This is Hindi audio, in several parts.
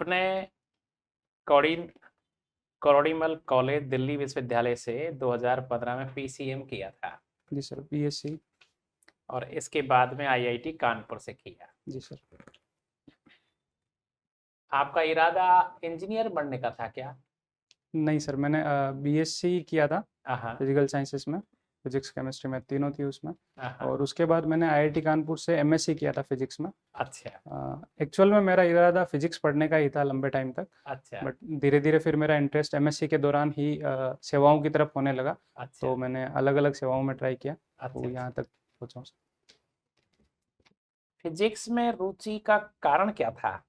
आपने कौड़ी कौड़ीमल कॉलेज दिल्ली विश्वविद्यालय से 2015 में पीसीएम किया था जी सर, बीएससी। और इसके बाद में आईआईटी कानपुर से किया। जी सर। आपका इरादा इंजीनियर बनने का था क्या? नहीं सर, मैंने बीएससी किया था हाँ फिजिकल साइंसेस में। फिजिक्स केमिस्ट्री में तीनों थी उसमें। हाँ। और उसके बाद मैंने आईआईटी कानपुर से एमएससी किया था फिजिक्स में। अच्छा एक्चुअल में मेरा इरादा फिजिक्स पढ़ने का ही था लंबे टाइम तक। अच्छा बट धीरे धीरे फिर मेरा इंटरेस्ट एमएससी के दौरान ही सेवाओं की तरफ होने लगा। अच्छा तो मैंने अलग अलग सेवाओं में ट्राई किया, अच्छा। तो यहाँ तक पहुँचा हूँ सर। फिजिक्स में रुचि का कारण क्या था?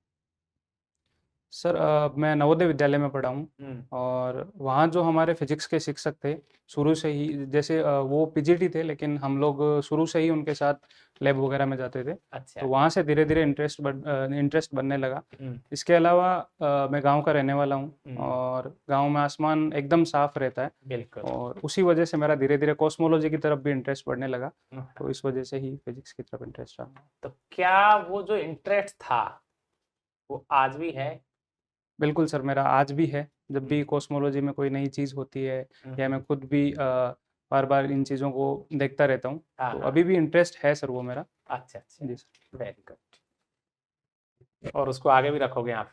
सर मैं नवोदय विद्यालय में पढ़ा हूँ। हम्म। और वहाँ जो हमारे फिजिक्स के शिक्षक थे, शुरू से ही जैसे वो पीजीटी थे, लेकिन हम लोग शुरू से ही उनके साथ लैब वगैरह में जाते थे। अच्छा। तो वहाँ से धीरे धीरे इंटरेस्ट बनने लगा। हम्म इसके अलावा मैं गांव का रहने वाला हूँ। हम्म। और गांव में आसमान एकदम साफ रहता है। बिल्कुल। और उसी वजह से मेरा धीरे धीरे कॉस्मोलॉजी की तरफ भी इंटरेस्ट बढ़ने लगा। हम्म। तो इस वजह से ही फिजिक्स की तरफ इंटरेस्ट रहा। तो क्या वो जो इंटरेस्ट था वो आज भी है? बिल्कुल सर, मेरा आज भी है। जब भी हम्म कॉस्मोलॉजी में कोई नई चीज़ होती है या हम्म। मैं खुद भी बार बार इन चीज़ों को देखता रहता हूँ, हाँ तो हाँ। अभी भी इंटरेस्ट है सर वो मेरा। अच्छा अच्छा। जी सर। Very good. और उसको आगे भी रखोगे आप?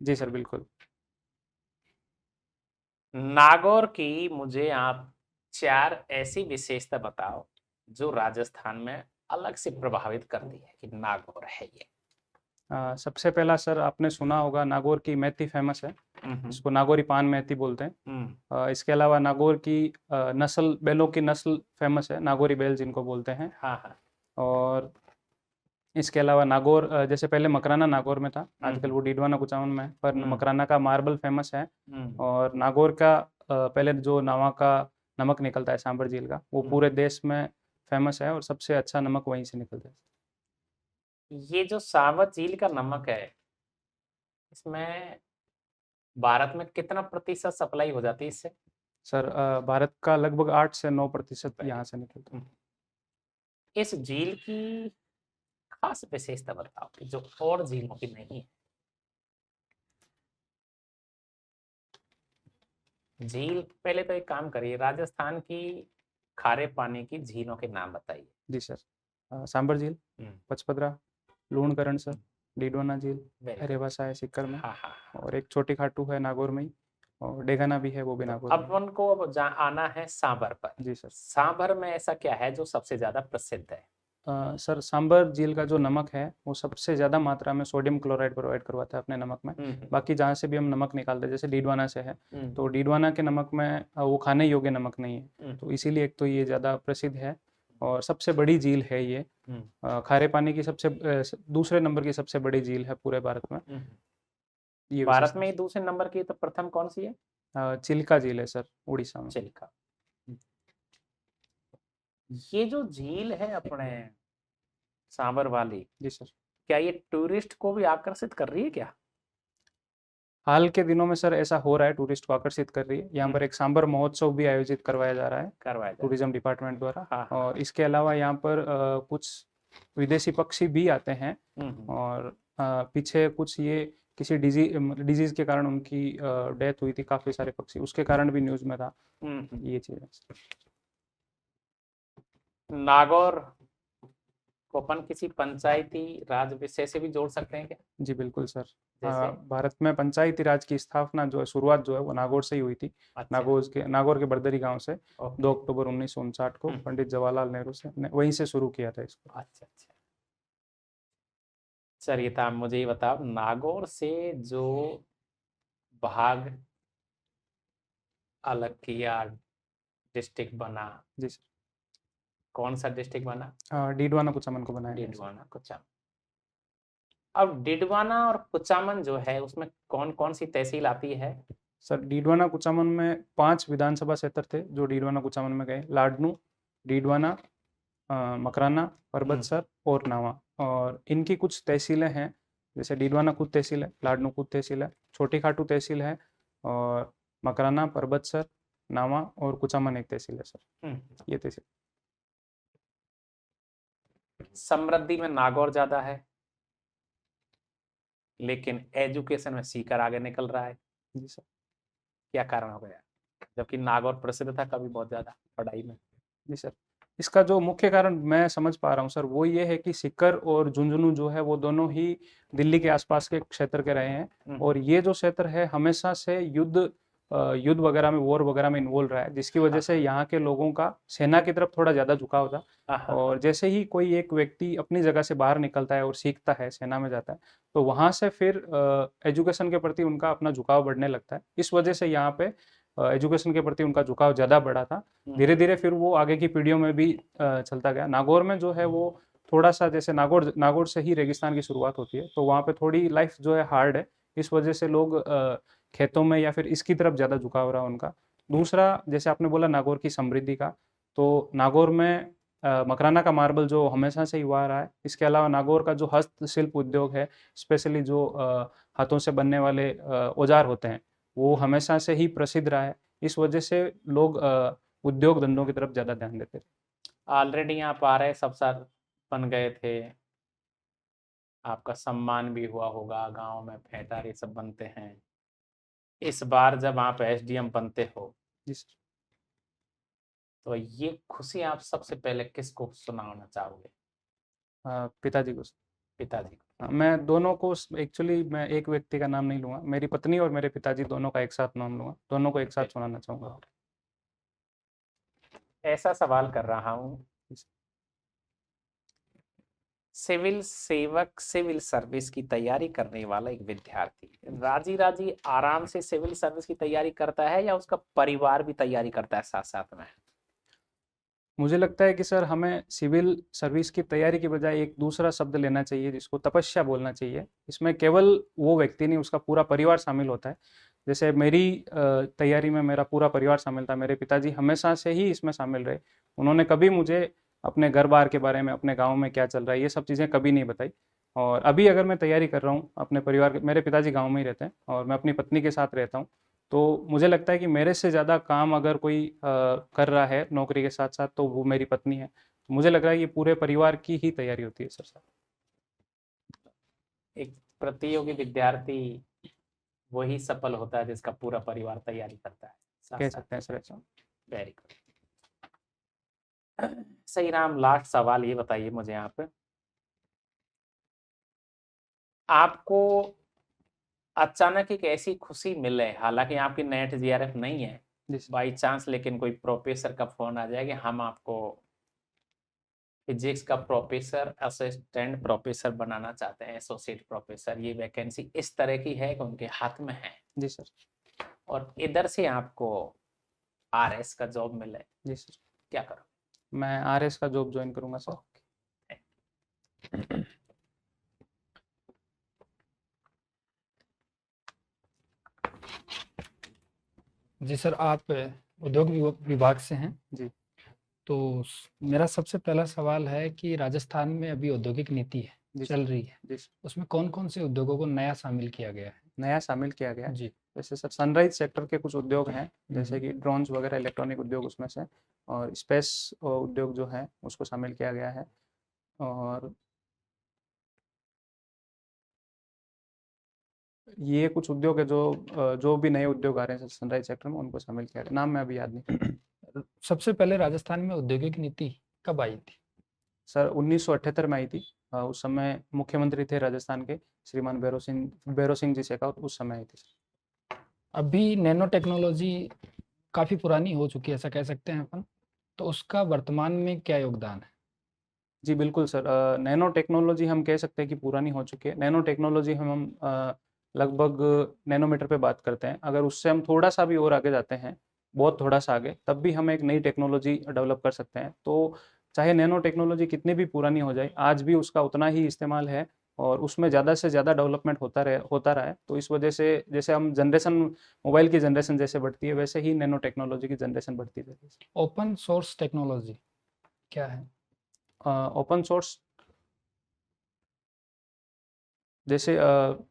जी सर, बिल्कुल। नागौर की मुझे आप 4 ऐसी विशेषता बताओ जो राजस्थान में अलग से प्रभावित करती है कि नागौर है ये। सबसे पहला सर, आपने सुना होगा नागौर की मैथी फेमस है, हम्म जिसको नागौरी पान मैथी बोलते हैं। हम्म। इसके अलावा नागौर की नस्ल, बैलों की नस्ल फेमस है, नागौरी बैल जिनको बोलते हैं। हाँ हाँ। और इसके अलावा नागौर जैसे पहले मकराना नागौर में था, आजकल हम्म वो डीडवाना कुचामन में है, पर हम्म मकराना का मार्बल फेमस है। हम्म और नागौर का पहले जो नवा का नमक निकलता है सांबर झील का, वो हम्म। पूरे देश में फेमस है और सबसे अच्छा नमक वहीं से निकलता है। ये जो सावर झील का नमक है इसमें भारत में कितना प्रतिशत सप्लाई हो जाती है इससे? सर भारत का लगभग 8 से 9% वेरी यहाँ से निकलता है। गुड। इस झील की खास विशेषता बताओ कि जो और झीलों की नहीं है। झील पहले तो एक काम करिए, राजस्थान की खारे पानी की झीलों के नाम बताइए। जी सर। सांबर झील, हम्म पचपदरा, लूणकरण सर, डीडवाना झील, वेरी गुड। रेवासा है सीकर में। हाँ हाँ हाँ। और एक छोटी खाटू है नागौर में ही। और डेगाना भी है, वो भी तो नागौर में अब ही। उनको अब आना है सांभर पर। जी सर। सांभर में ऐसा क्या है जो सबसे ज्यादा प्रसिद्ध है? सर सांबर झील का जो नमक है, वो सबसे ज़्यादा मात्रा में सोडियम क्लोराइड प्रोवाइड करवाता है अपने नमक में। हम्म बाकी जहाँ से भी हम नमक निकालते हैं, जैसे डीडवाना से है, हम्म तो डीडवाना के नमक में वो खाने योग्य नमक नहीं है। हम्म तो इसीलिए एक तो ये ज़्यादा प्रसिद्ध है। और सबसे बड़ी झील है ये। हम्म खारे पानी की दूसरे नंबर की सबसे बड़ी झील है पूरे भारत में। हम्म। ये भारत विशेषता में ही दूसरे नंबर की तो प्रथम कौन सी है? चिल्का झील है सर, उड़ीसा में। चिल्का। ये जो झील है अपने सांभर वाली, जी सर। क्या ये टूरिस्ट को भी आकर्षित कर रही है क्या? हाल के दिनों में सर ऐसा हो रहा है, टूरिस्ट को आकर्षित कर रही है। यहाँ पर हम्म। एक सांबर महोत्सव भी आयोजित करवाया जा रहा है करवाया जा रहा टूरिज्म डिपार्टमेंट द्वारा। है। हाँ हाँ। और इसके अलावा यहाँ पर कुछ विदेशी पक्षी भी आते हैं। हम्म। और पीछे कुछ ये किसी डिजीज के कारण उनकी डेथ हुई थी, काफ़ी सारे पक्षी, उसके कारण भी न्यूज़ में था। हम्म। ये चीज़ है। नागौर को अपन किसी पंचायती राज विषय से भी जोड़ सकते हैं क्या? जी बिल्कुल सर। जैसे? भारत में पंचायती राज की स्थापना जो है, शुरुआत जो है वो नागौर से ही हुई थी। अच्छा। नागौर के बर्दरी गांव से ओके। 2 अक्टूबर 1959 को हम्म। पंडित जवाहरलाल नेहरू से ने वहीं से शुरू किया था इसको। अच्छा अच्छा। चलिए तो आप मुझे ये बताओ, नागौर से जो भाग अलग किया, डिस्ट्रिक्ट बना, जी सर। कौन सा डिस्ट्रिक्ट बना? डीडवाना कुचामन को बनाया गया सर। डिडवाना कुचामन। अब डिडवाना और कुचामन जो है उसमें कौन कौन सी तहसील आती है? सर डीडवाना कुचामन में 5 विधानसभा क्षेत्र थे जो डीडवाना कुचामन में गए: लाडनू, डीडवाना, मकराना, परबतसर और नावा। और इनकी कुछ तहसीलें हैं, जैसे डीडवाना खुद तहसील है, लाडनू खुद तहसील है, छोटी खाटू तहसील है, और मकराना, परबतसर, नावा और कुचामन एक तहसील है सर। हम्म। ये तहसील। समृद्धि में नागौर ज्यादा है? लेकिन एजुकेशन में सीकर आगे निकल रहा है। जी सर। क्या कारण हो गया? जबकि नागौर प्रसिद्ध था कभी बहुत ज्यादा पढ़ाई में। जी सर, इसका जो मुख्य कारण मैं समझ पा रहा हूँ सर, वो ये है कि सीकर और झुंझुनू जो है वो दोनों ही दिल्ली के आसपास के क्षेत्र के रहे हैं, और ये जो क्षेत्र है हमेशा से युद्ध वगैरह में, वॉर वगैरह में इन्वॉल्व रहा है, जिसकी वजह से यहाँ के लोगों का सेना की तरफ थोड़ा ज़्यादा झुकाव था। और जैसे ही कोई एक व्यक्ति अपनी जगह से बाहर निकलता है और सीखता है, सेना में जाता है, तो वहाँ से फिर एजुकेशन के प्रति उनका अपना झुकाव बढ़ने लगता है। इस वजह से यहाँ पे एजुकेशन के प्रति उनका झुकाव ज़्यादा बढ़ा था। धीरे धीरे फिर वो आगे की पीढ़ियों में भी चलता गया। नागौर में जो है वो थोड़ा सा, जैसे नागौर से ही रेगिस्तान की शुरुआत होती है, तो वहाँ पे थोड़ी लाइफ जो है हार्ड है, इस वजह से लोग खेतों में या फिर इसकी तरफ ज़्यादा झुकाव रहा उनका। दूसरा, जैसे आपने बोला नागौर की समृद्धि का, तो नागौर में मकराना का मार्बल जो हमेशा से ही हुआ आ रहा है। इसके अलावा नागौर का जो हस्तशिल्प उद्योग है, स्पेशली जो हाथों से बनने वाले औजार होते हैं, वो हमेशा से ही प्रसिद्ध रहा है। इस वजह से लोग उद्योग धंधों की तरफ ज़्यादा ध्यान देते थे। ऑलरेडी यहाँ पा रहे सब साल बन गए थे, आपका सम्मान भी हुआ होगा, गांव में फेंटा ये सब बनते हैं। इस बार जब आप एसडीएम बनते हो, जी सर। तो ये खुशी आप सबसे पहले किसको सुनाना चाहोगे? पिताजी को। पिताजी को? मैं दोनों को, एक्चुअली मैं एक व्यक्ति का नाम नहीं लूंगा, मेरी पत्नी और मेरे पिताजी दोनों का एक साथ नाम लूंगा, दोनों को एक साथ सुनाना चाहूंगा। ऐसा सवाल कर रहा हूँ, सिविल सेवक, सिविल सर्विस की तैयारी करने वाला एक विद्यार्थी राजी राजी आराम से सिविल सर्विस की तैयारी करता है, या उसका परिवार भी तैयारी करता है साथ साथ में? मुझे लगता है कि सर हमें सिविल सर्विस की तैयारी की बजाय एक दूसरा शब्द लेना चाहिए, जिसको तपस्या बोलना चाहिए। इसमें केवल वो व्यक्ति नहीं, उसका पूरा परिवार शामिल होता है। जैसे मेरी तैयारी में मेरा पूरा परिवार शामिल था, मेरे पिताजी हमेशा से ही इसमें शामिल रहे। उन्होंने कभी मुझे अपने घर बार के बारे में, अपने गाँव में क्या चल रहा है, ये सब चीज़ें कभी नहीं बताई। और अभी अगर मैं तैयारी कर रहा हूँ अपने परिवार के, मेरे पिताजी गाँव में ही रहते हैं और मैं अपनी पत्नी के साथ रहता हूँ, तो मुझे लगता है कि मेरे से ज़्यादा काम अगर कोई कर रहा है नौकरी के साथ साथ, तो वो मेरी पत्नी है। तो मुझे लग रहा है कि पूरे परिवार की ही तैयारी होती है सर। एक प्रतियोगी विद्यार्थी वही सफल होता है जिसका पूरा परिवार तैयारी करता है साथ कह साथ। सकते हैं सर ऐसा। Very good. सही राम, लास्ट सवाल ये बताइए मुझे, आपको अचानक एक ऐसी खुशी मिले, हालांकि आपकी नेट जीआरएफ नहीं है, बाई चांस, लेकिन कोई प्रोफेसर का फोन आ जाए कि हम आपको फिजिक्स का प्रोफेसर, असिस्टेंट प्रोफेसर बनाना चाहते हैं, एसोसिएट प्रोफेसर, ये वैकेंसी इस तरह की है कि उनके हाथ में है। जी सर। और इधर से आपको आरएस का जॉब मिले, जी सर। क्या करो? मैं आरएस का जॉब ज्वाइन करूंगा सर। जी सर, आप उद्योग विभाग से हैं। जी। तो मेरा सबसे पहला सवाल है कि राजस्थान में अभी औद्योगिक नीति है, चल रही है, जी। उसमें कौन कौन से उद्योगों को नया शामिल किया गया है? नया शामिल किया गया है जी। जैसे सर सनराइज सेक्टर के कुछ उद्योग हैं, जैसे कि ड्रोन्स वगैरह, इलेक्ट्रॉनिक उद्योग उसमें से, और स्पेस उद्योग जो है उसको शामिल किया गया है। और ये कुछ उद्योग है जो भी नए उद्योग आ रहे हैं सनराइज सेक्टर में, उनको शामिल किया गया। नाम मैं अभी याद नहीं। सबसे पहले राजस्थान में औद्योगिक नीति कब आई थी? सर 1978 में आई थी। उस समय मुख्यमंत्री थे राजस्थान के श्रीमान भैरों सिंह जी शेखावत, उस समय आई थी। अभी नैनो टेक्नोलॉजी काफ़ी पुरानी हो चुकी है, ऐसा कह सकते हैं अपन, तो उसका वर्तमान में क्या योगदान है? जी बिल्कुल सर, नैनो टेक्नोलॉजी हम कह सकते हैं कि पुरानी हो चुकी है। नैनो टेक्नोलॉजी हम लगभग नैनोमीटर पे बात करते हैं। अगर उससे हम थोड़ा सा भी और आगे जाते हैं, बहुत थोड़ा सा आगे, तब भी हम एक नई टेक्नोलॉजी डेवलप कर सकते हैं। तो चाहे नैनो टेक्नोलॉजी कितनी भी पुरानी हो जाए, आज भी उसका उतना ही इस्तेमाल है और उसमें ज़्यादा से ज़्यादा डेवलपमेंट होता रहा है। तो इस वजह से जैसे हम जनरेशन, मोबाइल की जनरेशन जैसे बढ़ती है, वैसे ही नैनो टेक्नोलॉजी की जनरेशन बढ़ती है। ओपन सोर्स टेक्नोलॉजी क्या है? ओपन सोर्स जैसे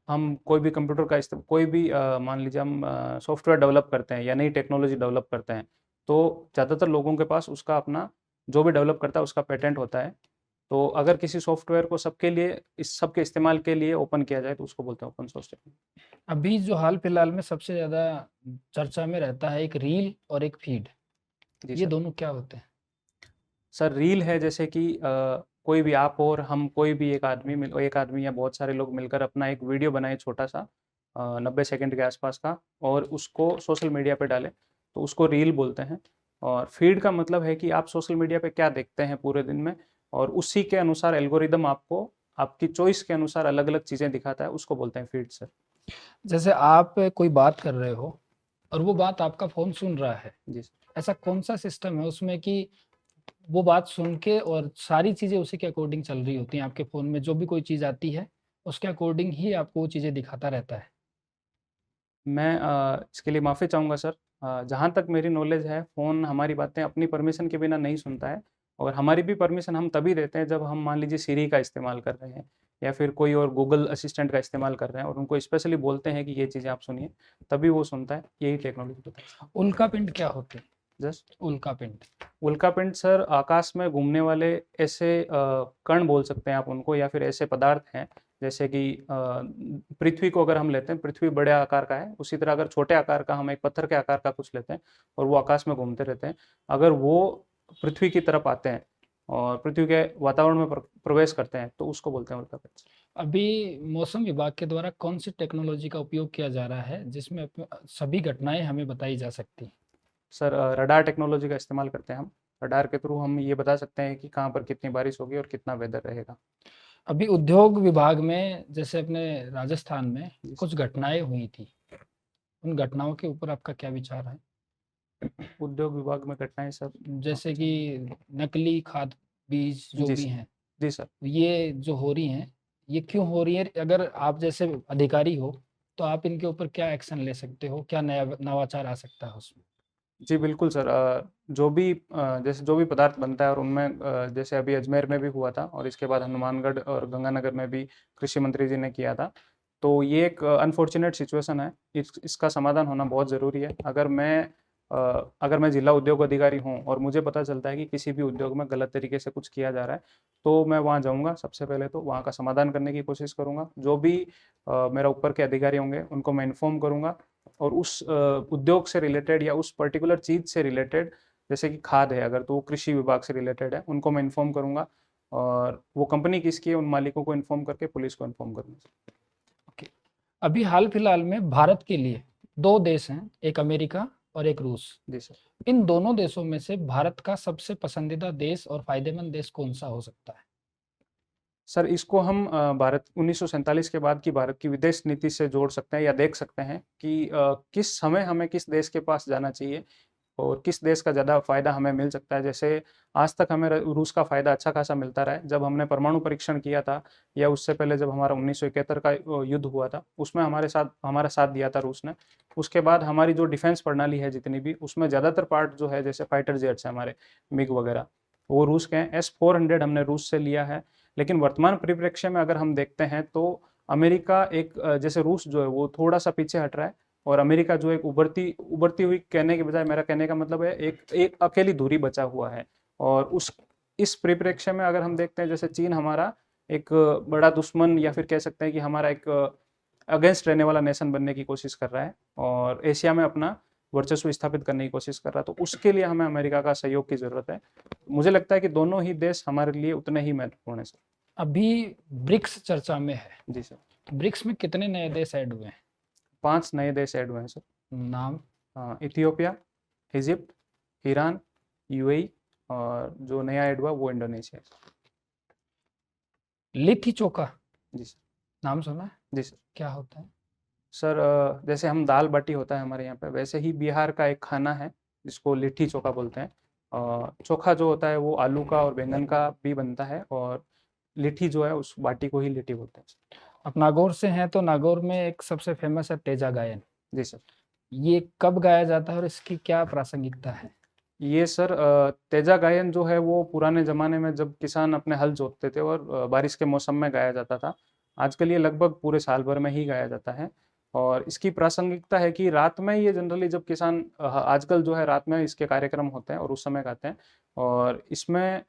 हम कोई भी कंप्यूटर का कोई भी मान लीजिए हम सॉफ्टवेयर डेवलप करते हैं या नई टेक्नोलॉजी डेवलप करते हैं, तो ज़्यादातर लोगों के पास उसका अपना, जो भी डेवलप करता है उसका पेटेंट होता है। तो अगर किसी सॉफ्टवेयर को सबके लिए, इस सबके इस्तेमाल के लिए ओपन किया जाए तो उसको बोलते हैं ओपन सोर्स टेक्नोलॉजी। अभी जो हाल फिलहाल में सबसे ज़्यादा चर्चा में रहता है एक रील और एक फीड, जी ये सर। दोनों क्या होते हैं? सर रील है जैसे कि कोई भी आप और हम, कोई भी एक आदमी या बहुत सारे लोग मिलकर अपना एक वीडियो बनाए छोटा सा, 90 सेकंड के आसपास का, और उसको सोशल मीडिया पे डालें तो उसको रील बोलते हैं। और फीड का मतलब है कि आप सोशल मीडिया पे क्या देखते हैं पूरे दिन में, और उसी के अनुसार एल्गोरिदम आपको आपकी चॉइस के अनुसार अलग अलग चीज़ें दिखाता है, उसको बोलते हैं फीड सर। जैसे आप कोई बात कर रहे हो और वो बात आपका फ़ोन सुन रहा है, जी सर। ऐसा कौन-सा सिस्टम है उसमें कि वो बात सुन के और सारी चीज़ें उसी के अकॉर्डिंग चल रही होती हैं आपके फ़ोन में, जो भी कोई चीज़ आती है, उसके अकॉर्डिंग ही आपको वो चीज़ें दिखाता रहता है? मैं इसके लिए माफ़ी चाहूँगा सर। जहाँ तक मेरी नॉलेज है, फ़ोन हमारी बातें अपनी परमिशन के बिना नहीं सुनता है, और हमारी भी परमिशन हम तभी देते हैं जब हम मान लीजिए सिरी का इस्तेमाल कर रहे हैं या फिर कोई और गूगल असिस्टेंट का इस्तेमाल कर रहे हैं और उनको स्पेशली बोलते हैं कि ये चीज़ें आप सुनिए, तभी वो सुनता है। यही टेक्नोलॉजी बताई। उल्कापिंड क्या होते हैं? जस्ट उल्कापिंड। उल्कापिंड सर आकाश में घूमने वाले ऐसे कण बोल सकते हैं आप उनको, या फिर ऐसे पदार्थ हैं जैसे कि पृथ्वी को अगर हम लेते हैं, पृथ्वी बड़े आकार का है, उसी तरह अगर छोटे आकार का हम एक पत्थर के आकार का कुछ लेते हैं और वो आकाश में घूमते रहते हैं, अगर वो पृथ्वी की तरफ आते हैं और पृथ्वी के वातावरण में प्रवेश करते हैं तो उसको बोलते हैं उल्कापिंड। अभी मौसम विभाग के द्वारा कौन-सी टेक्नोलॉजी का उपयोग किया जा रहा है, जिसमें सभी घटनाएँ हमें बताई जा सकती हैं? सर रडार टेक्नोलॉजी का इस्तेमाल करते हैं हम। रडार के थ्रू हम ये बता सकते हैं कि कहाँ पर कितनी बारिश होगी और कितना वेदर रहेगा। अभी उद्योग विभाग में जैसे अपने राजस्थान में जी कुछ घटनाएँ हुई थी, उन घटनाओं के ऊपर आपका क्या विचार है? उद्योग विभाग में घटनाएं सर। जैसे कि नकली खाद बीज जो जी भी सर। हैं, जी सर। ये जो हो रही हैं, ये क्यों हो रही है? अगर आप जैसे अधिकारी हो, तो आप इनके ऊपर क्या एक्शन ले सकते हो? क्या नया नवाचार आ सकता है उसमें? जी बिल्कुल सर। जो भी जैसे जो भी पदार्थ बनता है और उनमें जैसे अभी अजमेर में भी हुआ था और इसके बाद हनुमानगढ़ और गंगानगर में भी कृषि मंत्री जी ने किया था। तो ये एक अनफॉर्चुनेट सिचुएशन है। इसका समाधान होना बहुत ज़रूरी है। अगर मैं जिला उद्योग अधिकारी हूँ और मुझे पता चलता है कि किसी भी उद्योग में गलत तरीके से कुछ किया जा रहा है, तो मैं वहाँ जाऊँगा। सबसे पहले तो वहाँ का समाधान करने की कोशिश करूँगा। जो भी मेरा ऊपर के अधिकारी होंगे उनको मैं इन्फॉर्म करूँगा, और उस उद्योग से रिलेटेड या उस पर्टिकुलर चीज़ से रिलेटेड, जैसे कि खाद है अगर, तो वो कृषि विभाग से रिलेटेड है, उनको मैं इन्फॉर्म करूँगा, और वो कंपनी किसकी है उन मालिकों को इन्फॉर्म करके पुलिस को इन्फॉर्म करूँगा। ओके। अभी हाल-फिलहाल में भारत के लिए 2 देश हैं, एक अमेरिका और एक रूस। जी सर। इन दोनों देशों में से भारत का सबसे पसंदीदा देश और फ़ायदेमंद देश कौन-सा हो सकता है? सर इसको हम भारत 1947 के बाद की भारत की विदेश नीति से जोड़ सकते हैं या देख सकते हैं कि किस समय हमें किस देश के पास जाना चाहिए और किस देश का ज़्यादा फ़ायदा हमें मिल सकता है। जैसे आज तक हमें रूस का फ़ायदा अच्छा खासा मिलता रहा है। जब हमने परमाणु परीक्षण किया था या उससे पहले जब हमारा 1971 का युद्ध हुआ था, उसमें हमारा साथ दिया था रूस ने। उसके बाद हमारी जो डिफेंस प्रणाली है जितनी भी, उसमें ज़्यादातर पार्ट जो है, जैसे फाइटर जेट्स हैं हमारे, मिग वगैरह, वो रूस के हैं। S-400 हमने रूस से लिया है। लेकिन वर्तमान परिप्रेक्ष्य में अगर हम देखते हैं तो अमेरिका जैसे रूस जो है वो थोड़ा सा पीछे हट रहा है, और अमेरिका जो एक उभरती हुई, कहने के बजाय मेरा कहने का मतलब है एक एक अकेली धुरी बचा हुआ है। और उस इस परिप्रेक्ष्य में अगर हम देखते हैं, जैसे चीन हमारा एक बड़ा दुश्मन, या फिर कह सकते हैं कि हमारा एक अगेंस्ट रहने वाला नेशन बनने की कोशिश कर रहा है और एशिया में अपना वर्चस्व स्थापित करने की कोशिश कर रहा है, तो उसके लिए हमें अमेरिका का सहयोग की ज़रूरत है। मुझे लगता है कि दोनों ही देश हमारे लिए उतने ही महत्वपूर्ण है सर। अभी ब्रिक्स चर्चा में है। जी सर। ब्रिक्स में कितने नए देश ऐड हुए हैं? 5 नए देश ऐड हुए हैं सर। नाम? इथियोपिया, इजिप्ट, ईरान, यूएई, और जो नया ऐड हुआ वो इंडोनेशिया है। लिट्टी चोखा, जी सर। नाम सुना है? जी सर। क्या होता है? सर जैसे हम दाल बाटी होता है हमारे यहाँ पे, वैसे ही बिहार का एक खाना है जिसको लिट्टी चोखा बोलते हैं। चोखा जो होता है वो आलू का और बैंगन का भी बनता है, और लिट्टी जो है उस बाटी को ही लिट्टी बोलते हैं। आप नागौर से हैं तो नागौर में एक सबसे फेमस है तेजा गायन। जी सर। ये कब गाया जाता है और इसकी क्या प्रासंगिकता है? ये सर तेजा गायन जो है वो पुराने ज़माने में जब किसान अपने हल जोतते थे और बारिश के मौसम में गाया जाता था। आजकल ये लगभग पूरे साल भर में ही गाया जाता है, और इसकी प्रासंगिकता है कि रात में ये जनरली जब किसान आजकल जो है रात में इसके कार्यक्रम होते हैं और उस समय गाते हैं, और इसमें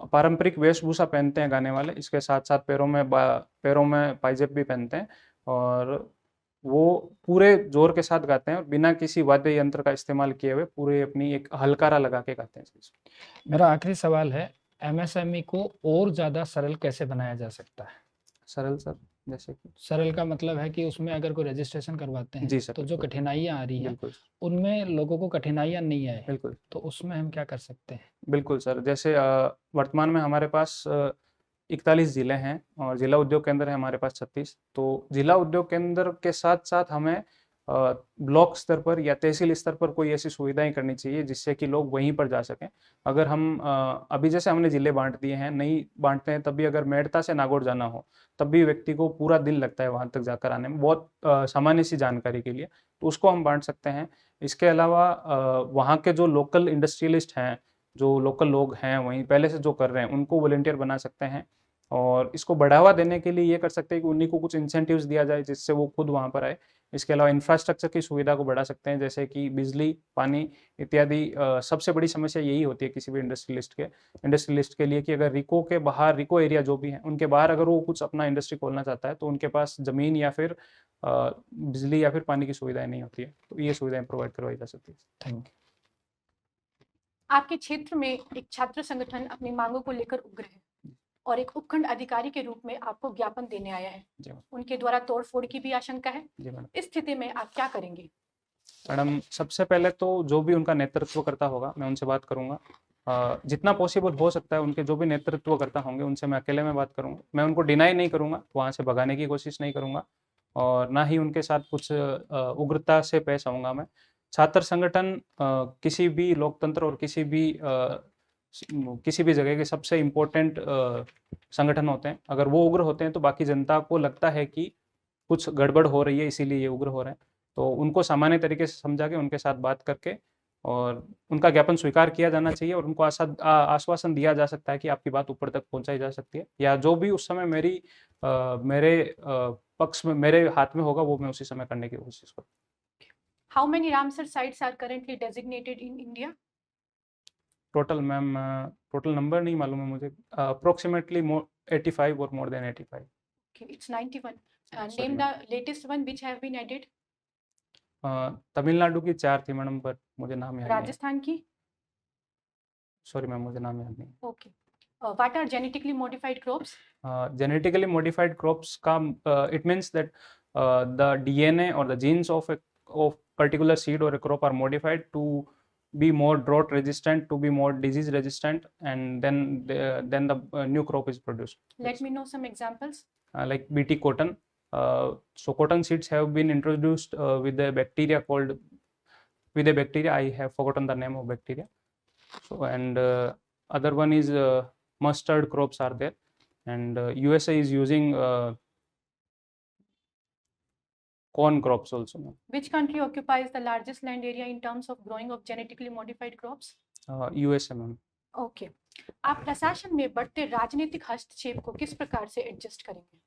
पारंपरिक वेशभूषा पहनते हैं गाने वाले, इसके साथ साथ पैरों में पायजेब भी पहनते हैं, और वो पूरे जोर के साथ गाते हैं और बिना किसी वाद्य यंत्र का इस्तेमाल किए हुए पूरे अपनी एक हलकारा लगा के गाते हैं। मेरा आखिरी सवाल है, एमएसएमई को और ज़्यादा सरल कैसे बनाया जा सकता है? सरल सर, जैसे कि? सरल का मतलब है कि उसमें अगर कोई रजिस्ट्रेशन करवाते हैं जी सर, तो जो बिल्कुल। कठिनाइयाँ आ रही हैं बिल्कुल, उनमें लोगों को कठिनाइयाँ नहीं आए, बिल्कुल। तो उसमें हम क्या कर सकते हैं? बिल्कुल सर, जैसे वर्तमान में हमारे पास 41 ज़िले हैं और जिला उद्योग केंद्र है हमारे पास 36। तो जिला उद्योग केंद्र के साथ-साथ हमें ब्लॉक स्तर पर या तहसील स्तर पर कोई ऐसी सुविधाएँ करनी चाहिए जिससे कि लोग वहीं पर जा सकें। अगर हम अभी जैसे हमने ज़िले बाँट दिए हैं, नहीं बाँटते हैं तब भी अगर मेड़ता से नागौर जाना हो, तब भी व्यक्ति को पूरा दिन लगता है वहाँ तक जाकर आने में, बहुत सामान्य सी जानकारी के लिए, तो उसको हम बाँट सकते हैं। इसके अलावा वहाँ के जो लोकल इंडस्ट्रियलिस्ट हैं, जो लोकल लोग हैं वहीं पहले से जो कर रहे हैं, उनको वॉलंटियर बना सकते हैं, और इसको बढ़ावा देने के लिए ये कर सकते हैं कि उन्हीं को कुछ इंसेंटिव्स दिया जाए जिससे वो खुद वहाँ पर आए। इसके अलावा इंफ्रास्ट्रक्चर की सुविधा को बढ़ा सकते हैं, जैसे कि बिजली, पानी इत्यादि। सबसे बड़ी समस्या यही होती है किसी भी इंडस्ट्रियलिस्ट के लिए कि अगर रिको के बाहर, रिको एरिया जो भी है उनके बाहर अगर वो कुछ अपना इंडस्ट्री खोलना चाहता है तो उनके पास ज़मीन या फिर बिजली या फिर पानी की सुविधाएँ नहीं होती है, तो ये सुविधाएँ प्रोवाइड करवाई जा सकती है। Thank you. आपके क्षेत्र में एक छात्र संगठन अपनी मांगों को लेकर उग्र है और एक उपखंड अधिकारी के रूप में आपको ज्ञापन देने आया है। जी मैम। उनके द्वारा तोड़फोड़ की भी आशंका है। जी मैडम। इस स्थिति में आप क्या करेंगे? मैडम, सबसे पहले तो जो भी उनका नेतृत्व करता होगा मैं उनसे बात करूंगा। जितना पॉसिबल हो सकता है उनके जो भी नेतृत्व करता होंगे उनसे मैं अकेले में बात करूंगा। मैं उनको डिनाई नहीं करूंगा, वहाँ से भगाने की कोशिश नहीं करूंगा, और ना ही उनके साथ कुछ उग्रता से पेश आऊंगा मैं। छात्र संगठन किसी भी लोकतंत्र और किसी भी जगह के सबसे इम्पोर्टेंट संगठन होते हैं। अगर वो उग्र होते हैं तो बाकी जनता को लगता है कि कुछ गड़बड़ हो रही है, इसीलिए ये उग्र हो रहे हैं। तो उनको सामान्य तरीके से समझा के उनके साथ बात करके और उनका ज्ञापन स्वीकार किया जाना चाहिए, और उनको आश्वासन दिया जा सकता है कि आपकी बात ऊपर तक पहुंचाई जा सकती है, या जो भी उस समय मेरे पक्ष में, मेरे हाथ में होगा वो मैं उसी समय करने की कोशिश करूँ। How many Ramsar sites are currently designated in India? Total ma'am, total number नहीं मालूम है मुझे, अप्रोक्सीमेटली 85 और more than 85। Okay, it's 91. Sorry, Name ma'am. the latest one which have been added. Tamil Nadu की 4 थी मैडम, पर मुझे नाम याद नहीं। राजस्थान की? सॉरी मैम, मुझे नाम याद नहीं। Okay. What are genetically modified crops? Genetically modified crops का it means that the DNA or the genes of particular seed or a crop are modified to be more drought resistant, to be more disease resistant, and then the new crop is produced. Let me know some examples. Like BT cotton. So cotton seeds have been introduced with a bacteria I have forgotten the name of bacteria. So, and other one is mustard crops are there, and USA is using corn crops also. Which country occupies the largest land area in terms of growing of genetically modified crops? USA ma'am. Okay. आप प्रशासन में बढ़ते राजनीतिक हस्तक्षेप को किस प्रकार से एडजस्ट करेंगे?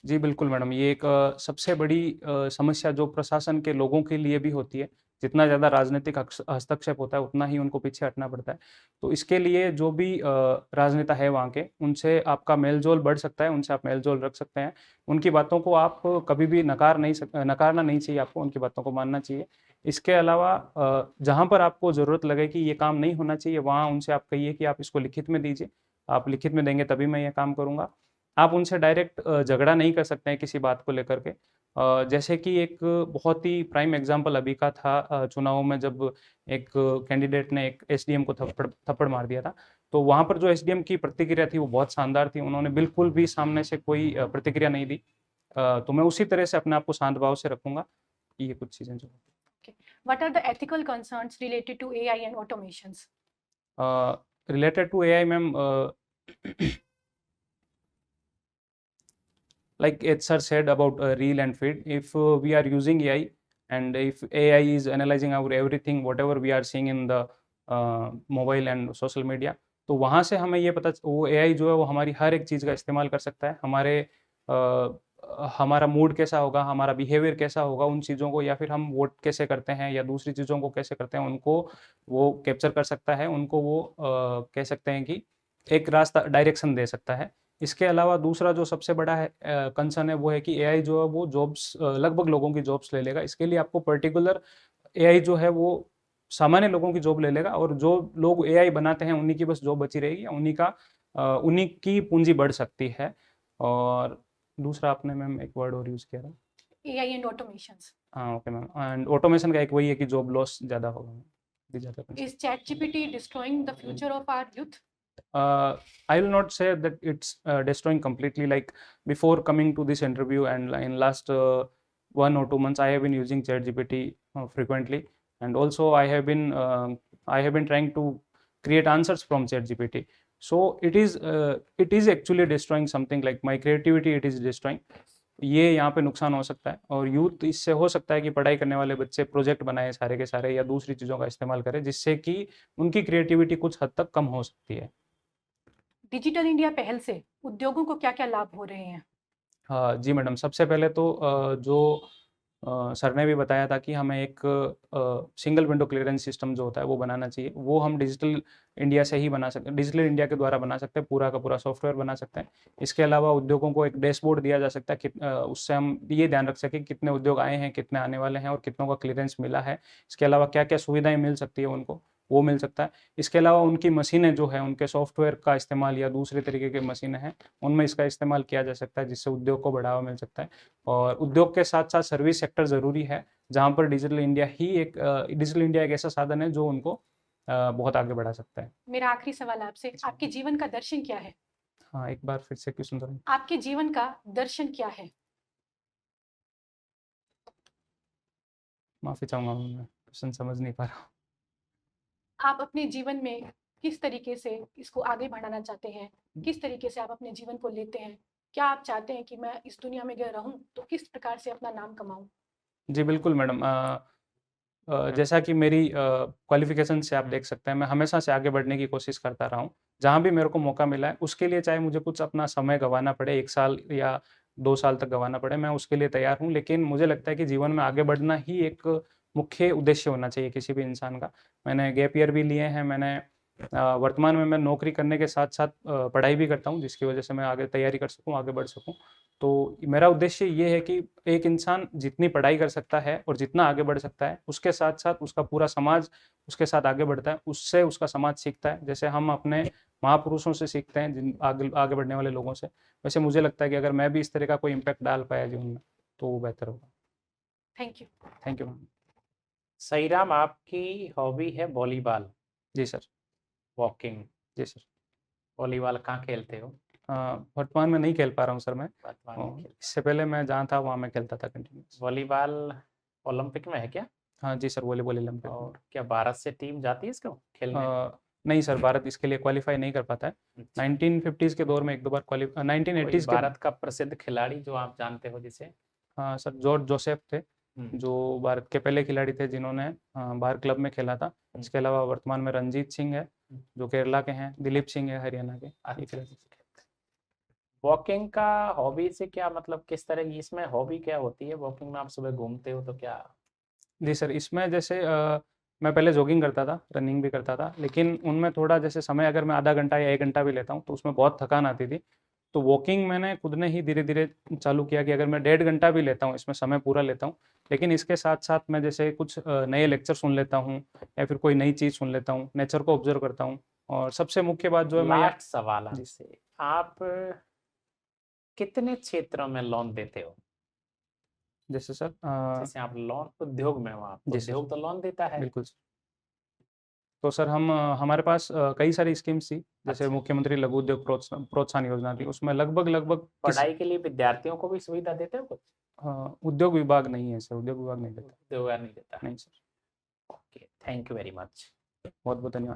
जी बिल्कुल मैडम, ये एक सबसे बड़ी समस्या जो प्रशासन के लोगों के लिए भी होती है। जितना ज़्यादा राजनीतिक हस्तक्षेप होता है उतना ही उनको पीछे हटना पड़ता है। तो इसके लिए जो भी राजनेता है वहाँ के, उनसे आपका मेल-जोल बढ़ सकता है, उनसे आप मेल-जोल रख सकते हैं। उनकी बातों को आप कभी भी नकारना नहीं चाहिए, आपको उनकी बातों को मानना चाहिए। इसके अलावा जहाँ पर आपको ज़रूरत लगे कि ये काम नहीं होना चाहिए, वहाँ उनसे आप कहिए कि आप इसको लिखित में दीजिए। आप लिखित में देंगे तभी मैं ये काम करूँगा। आप उनसे डायरेक्ट झगड़ा नहीं कर सकते हैं किसी बात को लेकर के। जैसे कि एक बहुत ही प्राइम एग्जांपल अभी का था, चुनाव में जब एक कैंडिडेट ने एक एसडीएम को थप्पड़ मार दिया था, तो वहाँ पर जो एसडीएम की प्रतिक्रिया थी वो बहुत शानदार थी। उन्होंने बिल्कुल भी सामने से कोई प्रतिक्रिया नहीं दी। तो मैं उसी तरह से अपने आप को शांत भाव से रखूँगा। ये कुछ चीज़ें जो What are the ethical concerns related to AI and automations? related to AI, ma'am, like sir said about reel and feed, if we are using AI and if AI is analyzing our everything, whatever we are seeing in the mobile and social media, तो वहाँ से हमें ये पता, वो AI जो है वो हमारी हर एक चीज़ का इस्तेमाल कर सकता है। हमारे हमारा मूड कैसा होगा, हमारा बिहेवियर कैसा होगा, उन चीज़ों को, या फिर हम वोट कैसे करते हैं या दूसरी चीज़ों को कैसे करते हैं, उनको वो कैप्चर कर सकता है। उनको वो कह सकते हैं कि एक रास्ता, डायरेक्शन दे सकता है। इसके अलावा दूसरा जो सबसे बड़ा है कंसर्न है, वो है कि एआई जो है वो जॉब्स, लगभग लोगों की जॉब्स ले लेगा। इसके लिए आपको पर्टिकुलर एआई जो है वो सामान्य लोगों की जॉब ले लेगा, और जो लोग एआई बनाते हैं उन्हीं की बस जॉब बची रहेगी, उन्हीं की पूंजी बढ़ सकती है। और दूसरा आपने मैम एक वर्ड और यूज़ किया था, एआई एंड ऑटोमेशंस। हाँ ओके मैम, एंड ऑटोमेशन का एक वही है कि जॉब लॉस ज़्यादा होगा ma'am. These are the concerns. Is ChatGPT destroying the future of our youth? I will not say that it's destroying completely. Like before coming to this interview and in last 1 or 2 months, I have been using ChatGPT frequently, and also I have been trying to create answers from ChatGPT. So it is actually destroying something like my creativity. It is destroying. ये यहाँ पे नुकसान हो सकता है, और यूथ इससे हो सकता है कि पढ़ाई करने वाले बच्चे प्रोजेक्ट बनाए सारे के सारे या दूसरी चीज़ों का इस्तेमाल करें, जिससे कि उनकी क्रिएटिविटी कुछ हद तक कम हो सकती है। डिजिटल इंडिया पहल से उद्योगों को क्या-क्या लाभ हो रहे हैं? हाँ जी मैडम, सबसे पहले तो जो सर ने भी बताया था कि हमें एक सिंगल विंडो क्लियरेंस सिस्टम जो होता है वो बनाना चाहिए। वो हम डिजिटल इंडिया से ही बना सकते हैं, डिजिटल इंडिया के द्वारा बना सकते हैं, पूरा का पूरा सॉफ्टवेयर बना सकते हैं। इसके अलावा उद्योगों को एक डैशबोर्ड दिया जा सकता है कि उससे हम ये ध्यान रख सकें कितने उद्योग आए हैं, कितने आने वाले हैं और कितनों का क्लियरेंस मिला है। इसके अलावा क्या-क्या सुविधाएं मिल सकती है उनको, वो मिल सकता है। इसके अलावा उनकी मशीनें जो है, उनके सॉफ्टवेयर का इस्तेमाल या दूसरे तरीके की मशीनें हैं, उनमें इसका इस्तेमाल किया जा सकता है, जिससे उद्योग को बढ़ावा मिल सकता है। और उद्योग के साथ-साथ सर्विस सेक्टर ज़रूरी है, जहाँ पर डिजिटल इंडिया एक ऐसा साधन है जो उनको बहुत आगे बढ़ा सकता है। मेरा आखिरी सवाल आपसे, आपके जीवन का दर्शन क्या है? हाँ, एक बार फिर से क्वेश्चन दोहराइए। आपके जीवन का दर्शन क्या है? माफ़ी चाहूँगा मैं क्वेश्चन समझ नहीं पा रहा हूँ। आप अपने जीवन में किस तरीके से इसको आगे बढ़ाना चाहते हैं? किस तरीके से आप अपने जीवन को लेते हैं? क्या आप चाहते हैं कि मैं इस दुनिया में अगर रहूँ तो किस प्रकार से अपना नाम कमाऊँ? जी, बिल्कुल मैडम। जैसा कि मेरी क्वालिफ़िकेशन से आप देख सकते हैं, मैं हमेशा से आगे बढ़ने की कोशिश करता रहा हूँ। जहाँ भी मेरे को मौका मिला है, उसके लिए चाहे मुझे कुछ अपना समय गँवाना पड़े, 1 साल या 2 साल तक गँवाना पड़े, मैं उसके लिए तैयार हूँ। लेकिन मुझे लगता है कि जीवन में आगे बढ़ना ही एक मुख्य उद्देश्य होना चाहिए किसी भी इंसान का। मैंने गैप ईयर भी लिए हैं, वर्तमान में मैं नौकरी करने के साथ-साथ पढ़ाई भी करता हूँ, जिसकी वजह से मैं आगे तैयारी कर सकूँ, आगे बढ़ सकूँ। तो मेरा उद्देश्य ये है कि एक इंसान जितनी पढ़ाई कर सकता है और जितना आगे बढ़ सकता है, उसके साथ-साथ उसका पूरा समाज उसके साथ आगे बढ़ता है, उससे उसका समाज सीखता है। जैसे हम अपने महापुरुषों से सीखते हैं, जिन आगे आगे बढ़ने वाले लोगों से, वैसे मुझे लगता है कि अगर मैं भी इस तरह का कोई इम्पैक्ट डाल पाया जीवन में, तो वो बेहतर होगा। Thank you. Thank you ma'am. Sahiram, आपकी हॉबी है वॉलीबॉल, जी सर। वॉकिंग। जी सर। वॉलीबॉल कहाँ खेलते हो? वर्तमान में नहीं खेल पा रहा हूँ सर मैं। वर्तमान में खेलते इससे पहले मैं जहाँ था वहाँ मैं खेलता था कंटिन्यूअस। हो। वॉलीबॉल ओलंपिक में है क्या? हाँ जी सर, वॉलीबॉल ओलंपिक में। और क्या भारत से टीम जाती है इसको खेलने? नहीं सर, भारत इसके लिए क्वालिफाई नहीं कर पाता है। अच्छा। 1950s के दौर में एक दो बार कोई 1980s के भारत का प्रसिद्ध खिलाड़ी जो आप जानते हो जिसे? हाँ सर, जॉर्ज जोसेफ थे, हम्म, जो भारत के पहले खिलाड़ी थे जिन्होंने बाहर क्लब में खेला था। इसके अलावा वर्तमान में रणजीत सिंह है, जो केरला के हैं, दिलीप सिंह है हरियाणा के। ये अच्छा। खिलाड़ी। वॉकिंग का हॉबी से क्या मतलब, किस तरह की इसमें हॉबी क्या होती है? वॉकिंग में आप सुबह घूमते हो तो क्या? जी सर, इसमें जैसे मैं पहले जॉगिंग करता था, रनिंग भी करता था, लेकिन उनमें थोड़ा जैसे समय अगर मैं आधा घंटा या 1 घंटा भी लेता हूँ, तो उसमें बहुत थकान आती थी। तो वॉकिंग मैंने खुद ने ही धीरे-धीरे चालू किया कि अगर मैं 1.5 घंटा भी लेता हूँ, इसमें समय पूरा लेता हूँ, लेकिन इसके साथ-साथ मैं जैसे कुछ नए लेक्चर सुन लेता हूँ या फिर कोई नई चीज़ सुन लेता हूँ, नेचर को ऑब्ज़र्व करता हूँ, और सबसे मुख्य बात जो है मैं लास्ट सवाल जी। आपसे, आप कितने क्षेत्रों में लोन देते हो? जैसे सर जैसे आप लोन उद्योग में हो, आप जी सर। उद्योग तो लोन देता है। बिल्कुल सर। तो सर हमारे पास कई सारी स्कीम्स थी, जैसे अच्छा। मुख्यमंत्री लघु उद्योग प्रोत्साहन योजना थी, उसमें लगभग पढ़ाई के लिए विद्यार्थियों को भी सुविधा देते हो कुछ? उद्योग विभाग नहीं है सर, उद्योग विभाग नहीं देता। उद्योग नहीं देता। नहीं sir. Okay, thank you very much. बहुत बहुत धन्यवाद।